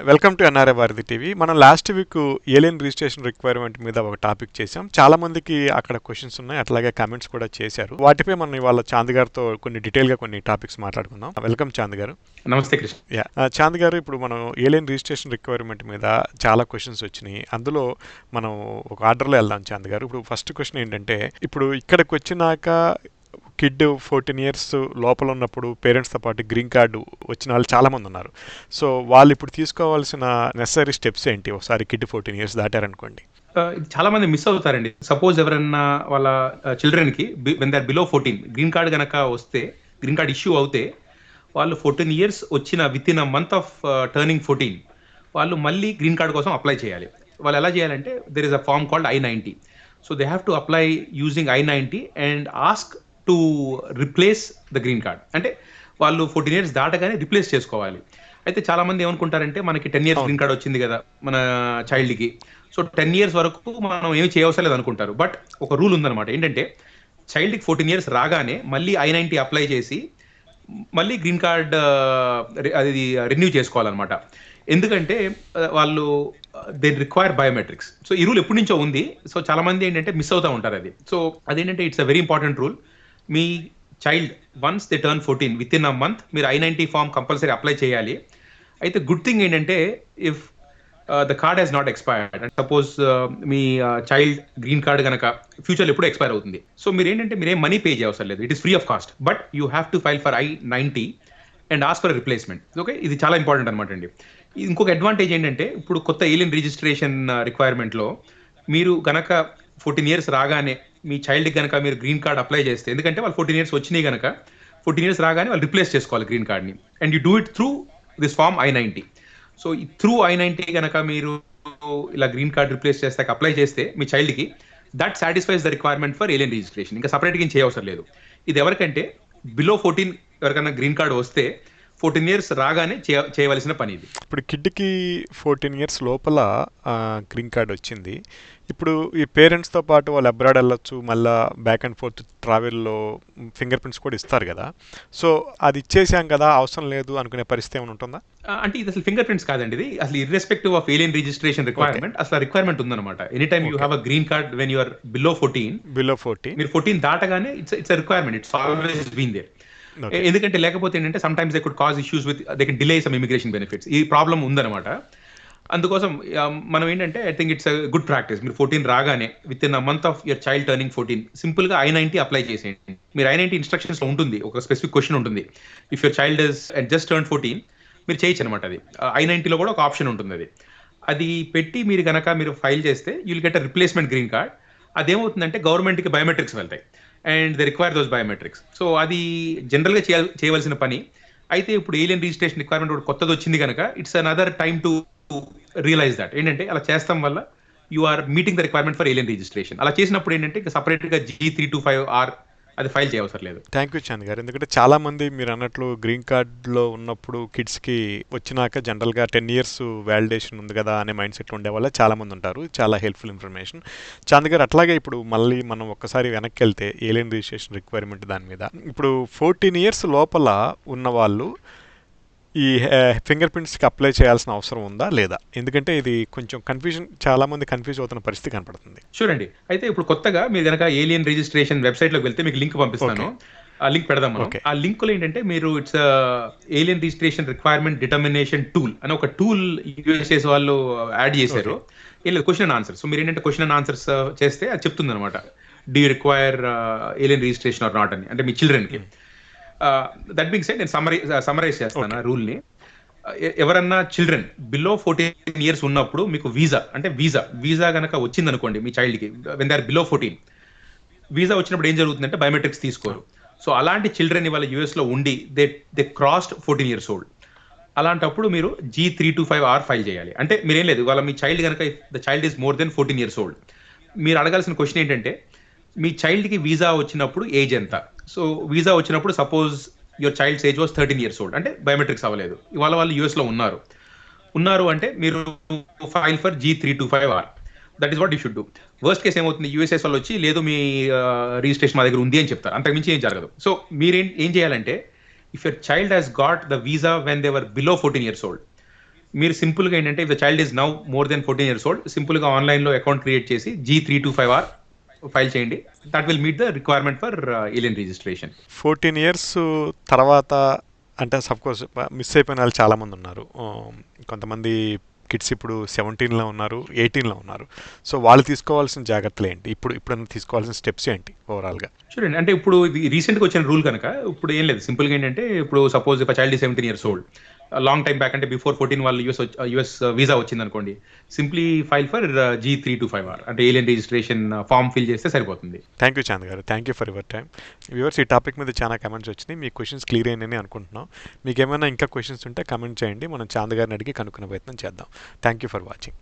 Welcome to NRI Bharati TV. మనం last week alien registration requirement మీద ఒక టాపిక్ చేసాం. చాలా మందికి అక్కడ క్వశ్చన్స్ ఉన్నాయి, అట్లాగే కామెంట్స్ కూడా చేశారు. వాటిపై మనం ఇవాళ చాంద్ గారితో కొన్ని డీటెయిల్ గా కొన్ని టాపిక్స్ మాట్లాడుకుందాం. వెల్కమ్ చాంద్ గారు. నమస్తే కృష్ణ. యా, చాంద్ గారు, ఇప్పుడు మనం ఏలియన్ రిజిస్ట్రేషన్ రిక్వైర్మెంట్ మీద చాలా క్వశ్చన్స్ వచ్చినాయి. అందులో మనం ఒక ఆర్డర్లో వెళ్దాం చాంద్ గారు. ఇప్పుడు ఫస్ట్ క్వశ్చన్ ఏంటంటే, ఇప్పుడు ఇక్కడికి వచ్చినాక కిడ్ 14 ఇయర్స్ లోపల ఉన్నప్పుడు పేరెంట్స్తో పాటు గ్రీన్ కార్డు వచ్చిన వాళ్ళు చాలామంది ఉన్నారు. సో వాళ్ళు ఇప్పుడు తీసుకోవాల్సిన నెసరీ స్టెప్స్ ఏంటి? ఒకసారి కిడ్ 14 ఇయర్స్ దాటారనుకోండి. ఇది చాలా మంది మిస్ అవుతారండి. సపోజ్ ఎవరైనా వాళ్ళ చిల్డ్రన్ కి when they are below 14 green card గనక వస్తే, గ్రీన్ కార్డ్ ఇష్యూ అవుతే, వాళ్ళు 14 ఇయర్స్ వచ్చిన with in a month of turning 14 వాళ్ళు మళ్ళీ గ్రీన్ కార్డ్ కోసం అప్లై చేయాలి. వాళ్ళు ఎలా చేయాలంటే, there is a form called I-90. So they have to apply using I-90 and ask to replace the green card. అంటే వాళ్ళు 14 ఇయర్స్ దాటగానే రిప్లేస్ చేసుకోవాలి. అయితే చాలా మంది ఏమనుకుంటారంటే, మనకి 10 ఇయర్స్ గ్రీన్ కార్డ్ వచ్చింది కదా మన చైల్డ్కి, సో 10 ఇయర్స్ వరకు మనం ఏమి చేయవసరం లేదు అనుకుంటారు. బట్ ఒక రూల్ ఉందన్నమాట. ఏంటంటే, చైల్డ్కి 14 ఇయర్స్ రాగానే మళ్ళీ I-90 అప్లై చేసి మళ్ళీ గ్రీన్ కార్డ్ అది రెన్యూ చేసుకోవాలన్నమాట. ఎందుకంటే వాళ్ళు దే రిక్వైర్ బయోమెట్రిక్స్. సో ఈ రూల్ ఎప్పటి నుంచో ఉంది. సో చాలా మంది ఏంటంటే మిస్ అవుతూ ఉంటారు అది. సో అదేంటంటే, it's a very important rule. మీ child once they turn 14 within a month మీరు I-90 ఫామ్ కంపల్సరీ అప్లై చేయాలి. అయితే గుడ్ థింగ్ ఏంటంటే, if the card has not expired and suppose మీ చైల్డ్ గ్రీన్ కార్డ్ కనుక ఫ్యూచర్లో ఎప్పుడు ఎక్స్పైర్ అవుతుంది, సో మీరు ఏంటంటే మీరేం మనీ పే చేయవసరం లేదు. It is free of cost. But you have to file for I-90 and ask for replacement. Okay, ఇది చాలా ఇంపార్టెంట్ అనమాట అండి. ఇంకొక అడ్వాంటేజ్ ఏంటంటే, ఇప్పుడు కొత్త ఏలియన్ రిజిస్ట్రేషన్ రిక్వైర్మెంట్లో మీరు గనక 14 ఇయర్స్ రాగానే మీ చైల్డ్కి కనుక మీరు గ్రీన్ కార్డ్ అప్లై చేస్తే, ఎందుకంటే వాళ్ళు 14 ఇయర్స్ వచ్చినాయి కనుక 14 ఇయర్స్ రాగానే వాళ్ళు రిప్లేస్ చేసుకోవాలి గ్రీన్ కార్డ్ని. And you do it through this form I-90. So ఈ త్రూ I-90 కనుక మీరు ఇలా గ్రీన్ కార్డ్ రిప్లేస్ చేస్తాక అప్లై చేస్తే మీ చైల్డ్కి, that satisfies the requirement for alien registration. ఇంకా సపరేట్గా ఏం చేయవసరం లేదు. ఇది ఎవరికంటే బిలో 14 ఎవరికైనా గ్రీన్ కార్డ్ వస్తే 14 ఇయర్స్ రాగానే చేయవలసిన పని ఇది. ఇప్పుడు కిడ్కి 14 ఇయర్స్ లోపల గ్రీన్ కార్డ్ వచ్చింది. ఇప్పుడు ఈ పేరెంట్స్తో పాటు వాళ్ళు అబ్రాడ్ వెళ్ళొచ్చు, మళ్ళీ బ్యాక్ అండ్ ఫోర్త్ ట్రావెల్లో ఫింగర్ ప్రింట్స్ కూడా ఇస్తారు కదా. సో అది ఇచ్చేసాం కదా, అవసరం లేదు అనుకునే పరిస్థితి ఏమైనా ఉంటుందా? అంటే ఇది అసలు ఫింగర్ ప్రింట్స్ కాదండి. ఇది అసలు irrespective of alien registration requirement, అసలు రిక్వైర్మెంట్ ఉందన్నమాట. Any time you have a green card when you are below 14 మీరు 14 దాటగానే it's a requirement. It's always been there. ఎందుకంటే లేకపోతే ఏంటంటే, sometimes they could cause issues with, they can delay some immigration benefits. ఈ problem ఉందన్నమాట. అందుకోసం మనం ఏంటంటే, I think it's a good practice. మీరు 14 రాగానే within a month of your child turning 14 simple గా I-90 అప్లై చేసేయండి. మీరు I-90 ఇన్స్ట్రక్షన్స్ లో ఉంటుంది, ఒక స్పెసిఫిక్ క్వశ్చన్ ఉంటుంది. If your child is just turn 14 మీరు చేయొచ్చు అనమాట. అది I-90 లో కూడా ఒక ఆప్షన్ ఉంటుంది. అది పెట్టి మీరు గనక మీరు ఫైల్ చేస్తే you will get a replacement green card. అదేమవుతుందంటే, గవర్నమెంట్కి బయోమెట్రిక్స్ వెళ్తాయి and they require those biometrics. So అది జనరల్గా చేయవలసిన పని. అయితే ఇప్పుడు ఏలియన్ రిజిస్ట్రేషన్ రిక్వైర్మెంట్ కూడా కొత్తది వచ్చింది కనుక it's another time to realize that. ఏంటంటే, అలా చేస్తాం వల్ల you are meeting the requirement for alien registration. అలా చేసినప్పుడు ఏంటంటే, ఇక సపరేట్గా G325R అది ఫైల్ చేయవసరం లేదు. థ్యాంక్ యూ చాంద్ గారు. ఎందుకంటే చాలా మంది మీరు అన్నట్లు గ్రీన్ కార్డ్లో ఉన్నప్పుడు కిడ్స్కి వచ్చినాక జనరల్గా 10 ఇయర్స్ వ్యాలిడేషన్ ఉంది కదా అనే మైండ్ సెట్ ఉండే వల్ల చాలా మంది ఉంటారు. చాలా హెల్ప్ఫుల్ ఇన్ఫర్మేషన్ చాంద్ గారు. అట్లాగే ఇప్పుడు మళ్ళీ మనం ఒక్కసారి వెనక్కి వెళ్తే ఏలియన్ రిజిస్ట్రేషన్ రిక్వైర్మెంట్ దాని మీద, ఇప్పుడు 14 ఇయర్స్ లోపల ఉన్న వాళ్ళు ఈ ఫింగర్ ప్రింట్స్కి అప్లై చేయాల్సిన అవసరం ఉందా లేదా? ఎందుకంటే ఇది కొంచెం కన్ఫ్యూజన్, చాలా మంది కన్ఫ్యూజ్ అవుతున్న పరిస్థితి కనపడుతుంది. చూడండి, అయితే ఇప్పుడు కొత్తగా మీరు కనుక ఏలియన్ రిజిస్ట్రేషన్ వెబ్సైట్లోకి వెళ్తే మీకు లింక్ పంపిస్తాను. ఆ లింక్ పెడదాం మనం. ఆ లింక్ లో ఏంటంటే, మీరు it's alien registration requirement determination tool అని ఒక టూల్ యూఎస్ఏస్ వాళ్ళు యాడ్ చేశారు. ఏం లేదు, క్వశ్చన్ అండ్ ఆన్సర్. సో మీరు ఏంటంటే క్వశ్చన్ అండ్ ఆన్సర్స్ చేస్తే అది చెప్తుంది అనమాట, do you require alien registration are not అని, అంటే మీ చిల్డ్రన్కి. దట్ బీయింగ్ సెడ్, నేను సమరైజ్ చేస్తాను రూల్ని. ఎవరన్నా చిల్డ్రన్ బిలో 14 ఇయర్స్ ఉన్నప్పుడు మీకు వీసా కనుక వచ్చింది అనుకోండి మీ చైల్డ్కి, when they are below 14 visa వచ్చినప్పుడు ఏం జరుగుతుందంటే, బయోమెట్రిక్స్ తీసుకోరు. సో అలాంటి చిల్డ్రన్ ఇవాళ యూఎస్ లో ఉండి దే క్రాస్డ్ 14 ఇయర్స్ ఓల్డ్, అలాంటప్పుడు మీరు G325R ఫైల్ చేయాలి. అంటే మీరేం లేదు, ఇవాళ మీ చైల్డ్ కనుక the child is more than 14 years old, మీరు అడగాల్సిన క్వశ్చన్ ఏంటంటే, మీ చైల్డ్కి వీసా వచ్చినప్పుడు ఏజ్ ఎంత? సో వీసా వచ్చినప్పుడు suppose your child's age was 13 years old, అంటే బయోమెట్రిక్స్ అవ్వలేదు, ఇవాళ వాళ్ళు యూఎస్లో ఉన్నారు అంటే మీరు file for G325R. That is what you should do. Worst case ఏమవుతుంది, యూఎస్ఎస్ వాళ్ళు వచ్చి లేదు మీ రిజిస్ట్రేషన్ మా దగ్గర ఉంది అని చెప్తారు, అంతకుమించి ఏం జరగదు. సో మీరేం చేయాలంటే, if your child has got the visa when they were below 14 years old, మీరు సింపుల్ గా ఏంటంటే the child is now more than 14 years old, simple గా ఆన్లైన్ లో అకౌంట్ క్రియేట్ చేసి G325R ఫైల్ చేయండి. That will meet the requirement for alien registration. 14 years తర్వాత అంటే suppose miss అయిపోయిన వాళ్ళు చాలామంది ఉన్నారు. కొంతమంది కిడ్స్ ఇప్పుడు 17లో ఉన్నారు, 18లో ఉన్నారు. సో వాళ్ళు తీసుకోవాల్సిన జాగ్రత్తలు ఏంటి? ఇప్పుడు తీసుకోవాల్సిన స్టెప్స్ ఏంటి ఓవరాల్గా? చూడండి, అంటే ఇప్పుడు ఇది రీసెంట్ గా వచ్చిన రూల్ కనుక ఇప్పుడు ఏం లేదు. సింపుల్ గా ఏంటంటే ఇప్పుడు suppose if child 17 years old, long time back అంటే బిఫోర్ 14 వాళ్ళు యుఎస్ వీసా వచ్చింది అనుకోండి, సింప్లీ ఫైల్ ఫర్ G325R అంటే ఏలియన్ రిజిస్ట్రేషన్ ఫామ్ ఫిల్ చేస్తే సరిపోతుంది. థ్యాంక్ యూ చాంద్ గారు, thank you for your time. Viewers, ఈ టాపిక్ మీద చాలా కమెంట్స్ వచ్చినాయి. మీ క్వశ్చన్స్ క్లియర్ అయినాయని అనుకుంటున్నాం. మీకు ఏమైనా ఇంకా క్వశ్చన్స్ ఉంటే కమెంట్ చేయండి, మనం చాంద్ గారిని అడిగి కనుక్కునే ప్రయత్నం చేద్దాం. Thank you for watching.